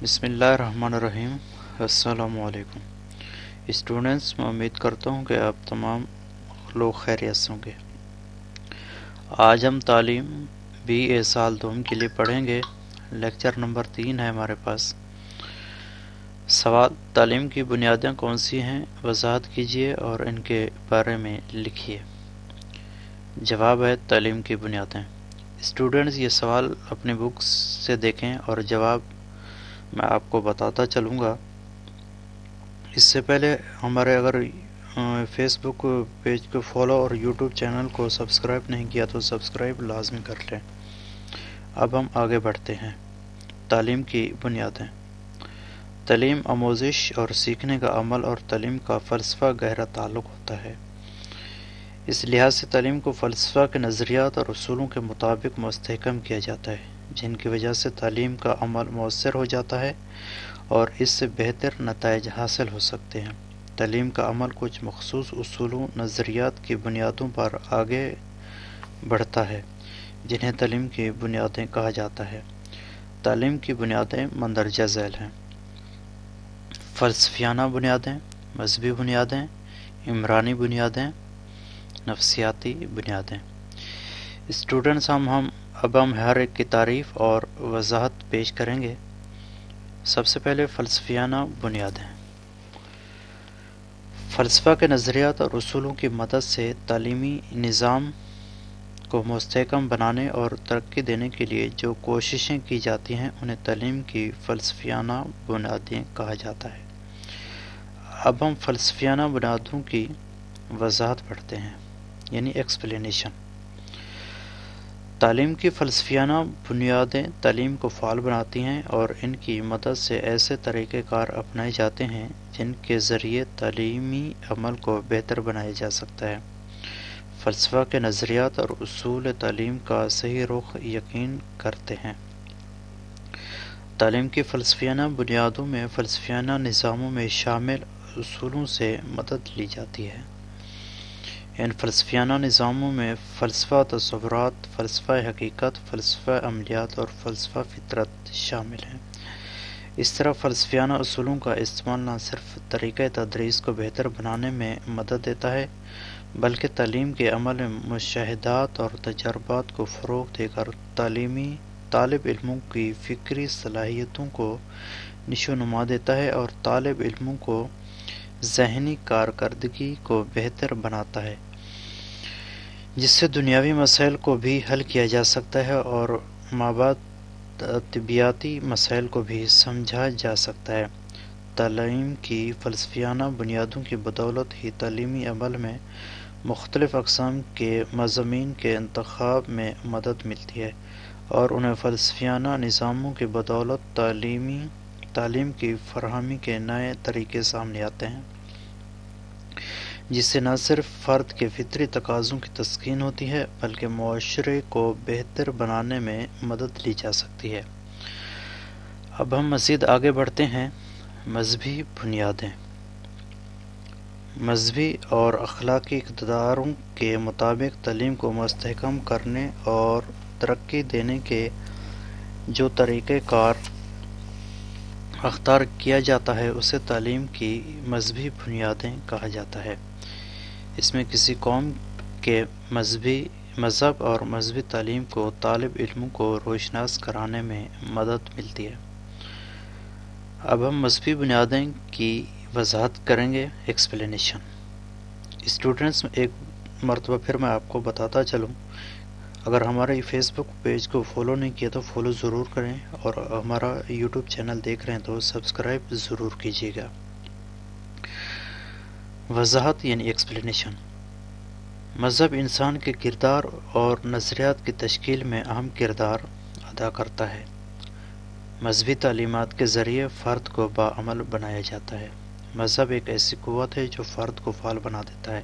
بسم اللہ الرحمن الرحیم۔ السلام علیکم اسٹوڈنٹس، میں امید کرتا ہوں کہ آپ تمام لوگ خیریت سے ہوں گے۔ آج ہم تعلیم بی اے سال دوم کے لیے پڑھیں گے۔ لیکچر نمبر 3 ہے ہمارے پاس۔ سوال: تعلیم کی بنیادیں کون سی ہیں؟ وضاحت کیجیے اور ان کے بارے میں لکھیے۔ جواب ہے تعلیم کی بنیادیں۔ اسٹوڈنٹس، یہ سوال اپنی بکس سے دیکھیں اور جواب میں آپ کو بتاتا چلوں گا۔ اس سے پہلے ہمارے اگر فیس بک پیج کو فالو اور یوٹیوب چینل کو سبسکرائب نہیں کیا تو سبسکرائب لازمی کر لیں۔ اب ہم آگے بڑھتے ہیں۔ تعلیم کی بنیادیں۔ تعلیم آموزش اور سیکھنے کا عمل اور تعلیم کا فلسفہ گہرا تعلق ہوتا ہے۔ اس لحاظ سے تعلیم کو فلسفہ کے نظریات اور اصولوں کے مطابق مستحکم کیا جاتا ہے، جن کی وجہ سے تعلیم کا عمل مؤثر ہو جاتا ہے اور اس سے بہتر نتائج حاصل ہو سکتے ہیں۔ تعلیم کا عمل کچھ مخصوص اصولوں، نظریات کی بنیادوں پر آگے بڑھتا ہے، جنہیں تعلیم کی بنیادیں کہا جاتا ہے۔ تعلیم کی بنیادیں مندرجہ ذیل ہیں: فلسفیانہ بنیادیں، مذہبی بنیادیں، عمرانی بنیادیں، نفسیاتی بنیادیں۔ اسٹوڈنٹس، اب ہم ہر ایک کی تعریف اور وضاحت پیش کریں گے۔ سب سے پہلے فلسفیانہ بنیادیں۔ فلسفہ کے نظریات اور اصولوں کی مدد سے تعلیمی نظام کو مستحکم بنانے اور ترقی دینے کے لیے جو کوششیں کی جاتی ہیں انہیں تعلیم کی فلسفیانہ بنیادیں کہا جاتا ہے۔ اب ہم فلسفیانہ بنیادوں کی وضاحت پڑھتے ہیں، یعنی ایکسپلینیشن۔ تعلیم کی فلسفیانہ بنیادیں تعلیم کو فعال بناتی ہیں اور ان کی مدد سے ایسے طریقہ کار اپنائے جاتے ہیں جن کے ذریعے تعلیمی عمل کو بہتر بنایا جا سکتا ہے۔ فلسفہ کے نظریات اور اصول تعلیم کا صحیح رخ یقین کرتے ہیں۔ تعلیم کی فلسفیانہ بنیادوں میں فلسفیانہ نظاموں میں شامل اصولوں سے مدد لی جاتی ہے۔ ان فلسفیانہ نظاموں میں فلسفہ تصورات، فلسفہ حقیقت، فلسفہ عملیات اور فلسفہ فطرت شامل ہیں۔ اس طرح فلسفیانہ اصولوں کا استعمال نہ صرف طریقہ تدریس کو بہتر بنانے میں مدد دیتا ہے بلکہ تعلیم کے عمل میں مشاہدات اور تجربات کو فروغ دے کر تعلیمی طالب علموں کی فکری صلاحیتوں کو نشو نما دیتا ہے اور طالب علموں کو ذہنی کارکردگی کو بہتر بناتا ہے، جس سے دنیاوی مسائل کو بھی حل کیا جا سکتا ہے اور مابعد طبیعیاتی مسائل کو بھی سمجھا جا سکتا ہے۔ تعلیم کی فلسفیانہ بنیادوں کی بدولت ہی تعلیمی عمل میں مختلف اقسام کے مضامین کے انتخاب میں مدد ملتی ہے اور انہیں فلسفیانہ نظاموں کی بدولت تعلیم کی فراہمی کے نئے طریقے سامنے آتے ہیں، جس سے نہ صرف فرد کے فطری تقاضوں کی تسکین ہوتی ہے بلکہ معاشرے کو بہتر بنانے میں مدد لی جا سکتی ہے۔ اب ہم مزید آگے بڑھتے ہیں۔ مذہبی بنیادیں۔ مذہبی اور اخلاقی اقداروں کے مطابق تعلیم کو مستحکم کرنے اور ترقی دینے کے جو طریقہ کار اختیار کیا جاتا ہے اسے تعلیم کی مذہبی بنیادیں کہا جاتا ہے۔ اس میں کسی قوم کے مذہب اور مذہبی تعلیم کو طالب علموں کو روشناس کرانے میں مدد ملتی ہے۔ اب ہم مذہبی بنیادیں کی وضاحت کریں گے، ایکسپلینیشن۔ اسٹوڈنٹس، ایک مرتبہ پھر میں آپ کو بتاتا چلوں، اگر ہمارے فیس بک پیج کو فالو نہیں کیا تو فالو ضرور کریں اور ہمارا یوٹیوب چینل دیکھ رہے ہیں تو سبسکرائب ضرور کیجیے گا۔ وضاحت یعنی ایکسپلینیشن۔ مذہب انسان کے کردار اور نظریات کی تشکیل میں اہم کردار ادا کرتا ہے۔ مذہبی تعلیمات کے ذریعے فرد کو باعمل بنایا جاتا ہے۔ مذہب ایک ایسی قوت ہے جو فرد کو فعال بنا دیتا ہے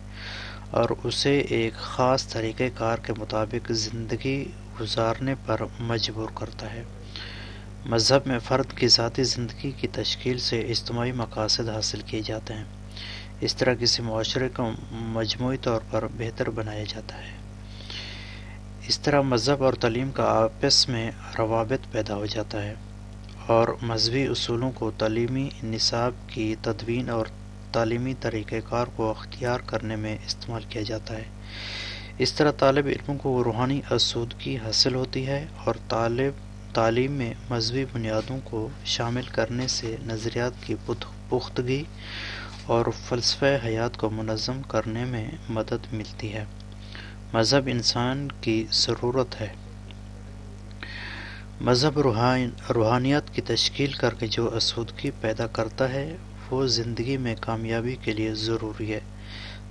اور اسے ایک خاص طریقہ کار کے مطابق زندگی گزارنے پر مجبور کرتا ہے۔ مذہب میں فرد کی ذاتی زندگی کی تشکیل سے اجتماعی مقاصد حاصل کیے جاتے ہیں۔ اس طرح کسی معاشرے کو مجموعی طور پر بہتر بنایا جاتا ہے۔ اس طرح مذہب اور تعلیم کا آپس میں روابط پیدا ہو جاتا ہے اور مذہبی اصولوں کو تعلیمی نصاب کی تدوین اور تعلیمی طریقہ کار کو اختیار کرنے میں استعمال کیا جاتا ہے۔ اس طرح طالب علم کو روحانی آسودگی حاصل ہوتی ہے اور تعلیم میں مذہبی بنیادوں کو شامل کرنے سے نظریات کی پختگی اور فلسفہ حیات کو منظم کرنے میں مدد ملتی ہے۔ مذہب انسان کی ضرورت ہے۔ مذہب روحانیت کی تشکیل کر کے جو آسودگی پیدا کرتا ہے وہ زندگی میں کامیابی کے لیے ضروری ہے۔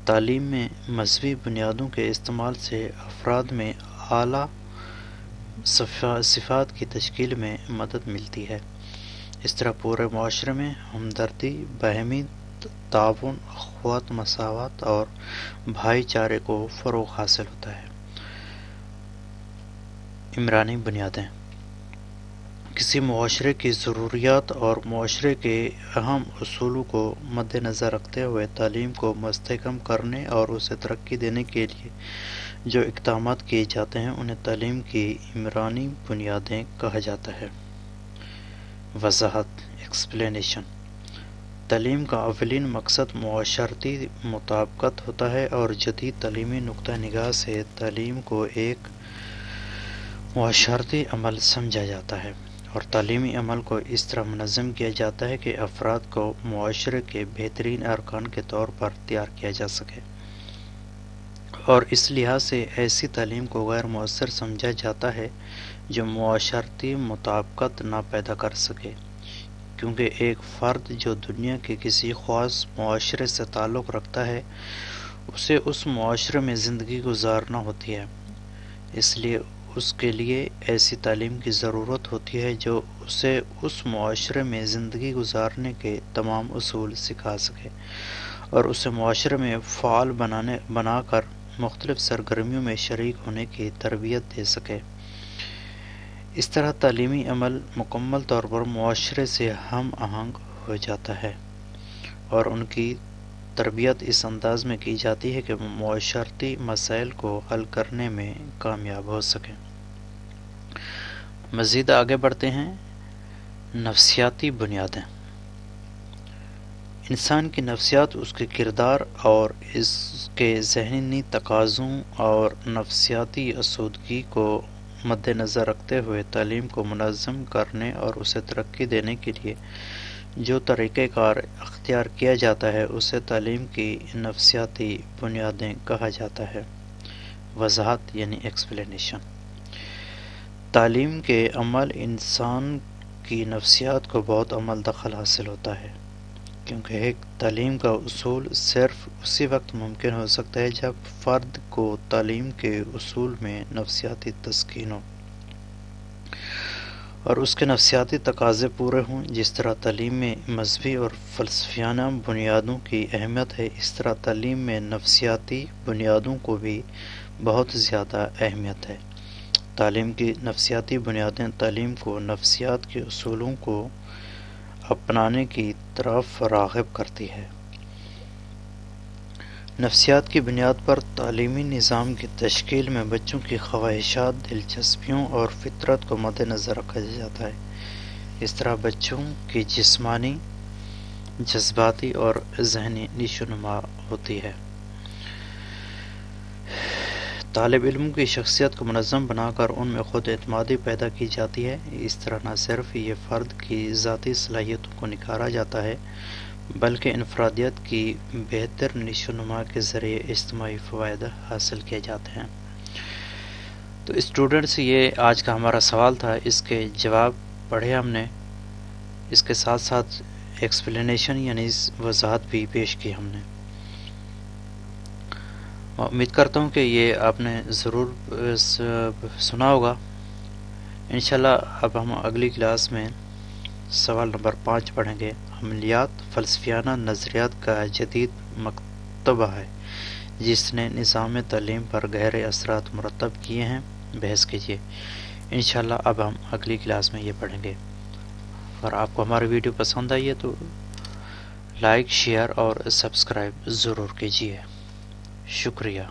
تعلیم میں مذہبی بنیادوں کے استعمال سے افراد میں اعلیٰ صفات کی تشکیل میں مدد ملتی ہے۔ اس طرح پورے معاشرے میں ہمدردی، باہمی تعاون، اخوت، مساوات اور بھائی چارے کو فروغ حاصل ہوتا ہے۔ عمرانی بنیادیں: کسی معاشرے کی ضروریات اور معاشرے کے اہم اصولوں کو مد نظر رکھتے ہوئے تعلیم کو مستحکم کرنے اور اسے ترقی دینے کے لیے جو اقدامات کیے جاتے ہیں انہیں تعلیم کی عمرانی بنیادیں کہا جاتا ہے۔ وضاحت ایکسپلینیشن: تعلیم کا اولین مقصد معاشرتی مطابقت ہوتا ہے اور جدید تعلیمی نقطہ نگاہ سے تعلیم کو ایک معاشرتی عمل سمجھا جاتا ہے اور تعلیمی عمل کو اس طرح منظم کیا جاتا ہے کہ افراد کو معاشرے کے بہترین ارکان کے طور پر تیار کیا جا سکے، اور اس لحاظ سے ایسی تعلیم کو غیر مؤثر سمجھا جاتا ہے جو معاشرتی مطابقت نہ پیدا کر سکے، کیونکہ ایک فرد جو دنیا کے کسی خاص معاشرے سے تعلق رکھتا ہے اسے اس معاشرے میں زندگی گزارنا ہوتی ہے، اس لیے اس کے لیے ایسی تعلیم کی ضرورت ہوتی ہے جو اسے اس معاشرے میں زندگی گزارنے کے تمام اصول سکھا سکے اور اسے معاشرے میں فعال بنا کر مختلف سرگرمیوں میں شریک ہونے کی تربیت دے سکے۔ اس طرح تعلیمی عمل مکمل طور پر معاشرے سے ہم آہنگ ہو جاتا ہے اور ان کی تربیت اس انداز میں کی جاتی ہے کہ وہ معاشرتی مسائل کو حل کرنے میں کامیاب ہو سکیں۔ مزید آگے بڑھتے ہیں۔ نفسیاتی بنیادیں: انسان کی نفسیات اس کے کردار اور اس کے ذہنی تقاضوں اور نفسیاتی آسودگی کو مد نظر رکھتے ہوئے تعلیم کو منظم کرنے اور اسے ترقی دینے کے لیے جو طریقہ کار اختیار کیا جاتا ہے اسے تعلیم کی نفسیاتی بنیادیں کہا جاتا ہے۔ وضاحت یعنی ایکسپلینیشن: تعلیم کے عمل انسان کی نفسیات کو بہت عمل دخل حاصل ہوتا ہے، کیونکہ ایک تعلیم کا حصول صرف اسی وقت ممکن ہو سکتا ہے جب فرد کو تعلیم کے اصول میں نفسیاتی تسکین ہو اور اس کے نفسیاتی تقاضے پورے ہوں۔ جس طرح تعلیم میں مذہبی اور فلسفیانہ بنیادوں کی اہمیت ہے، اس طرح تعلیم میں نفسیاتی بنیادوں کو بھی بہت زیادہ اہمیت ہے۔ تعلیم کی نفسیاتی بنیادیں تعلیم کو نفسیات کے اصولوں کو اپنانے کی طرف راغب کرتی ہے۔ نفسیات کی بنیاد پر تعلیمی نظام کی تشکیل میں بچوں کی خواہشات، دلچسپیوں اور فطرت کو مد نظر رکھا جاتا ہے۔ اس طرح بچوں کی جسمانی، جذباتی اور ذہنی نشوونما ہوتی ہے۔ طالب علم کی شخصیت کو منظم بنا کر ان میں خود اعتمادی پیدا کی جاتی ہے۔ اس طرح نہ صرف یہ فرد کی ذاتی صلاحیتوں کو نکھارا جاتا ہے بلکہ انفرادیت کی بہتر نشوونما کے ذریعے اجتماعی فوائد حاصل کیے جاتے ہیں۔ تو اسٹوڈنٹس، یہ آج کا ہمارا سوال تھا، اس کے جواب پڑھے ہم نے، اس کے ساتھ ساتھ ایکسپلینیشن یعنی وضاحت بھی پیش کی ہم نے۔ امید کرتا ہوں کہ یہ آپ نے ضرور سنا ہوگا۔ انشاءاللہ اب ہم اگلی کلاس میں سوال نمبر 5 پڑھیں گے۔ عملیات فلسفیانہ نظریات کا جدید مکتبہ ہے جس نے نظام تعلیم پر گہرے اثرات مرتب کیے ہیں، بحث کیجیے۔ انشاءاللہ اب ہم اگلی کلاس میں یہ پڑھیں گے۔ اور آپ کو ہماری ویڈیو پسند آئی ہے تو لائک، شیئر اور سبسکرائب ضرور کیجیے۔ شکریہ۔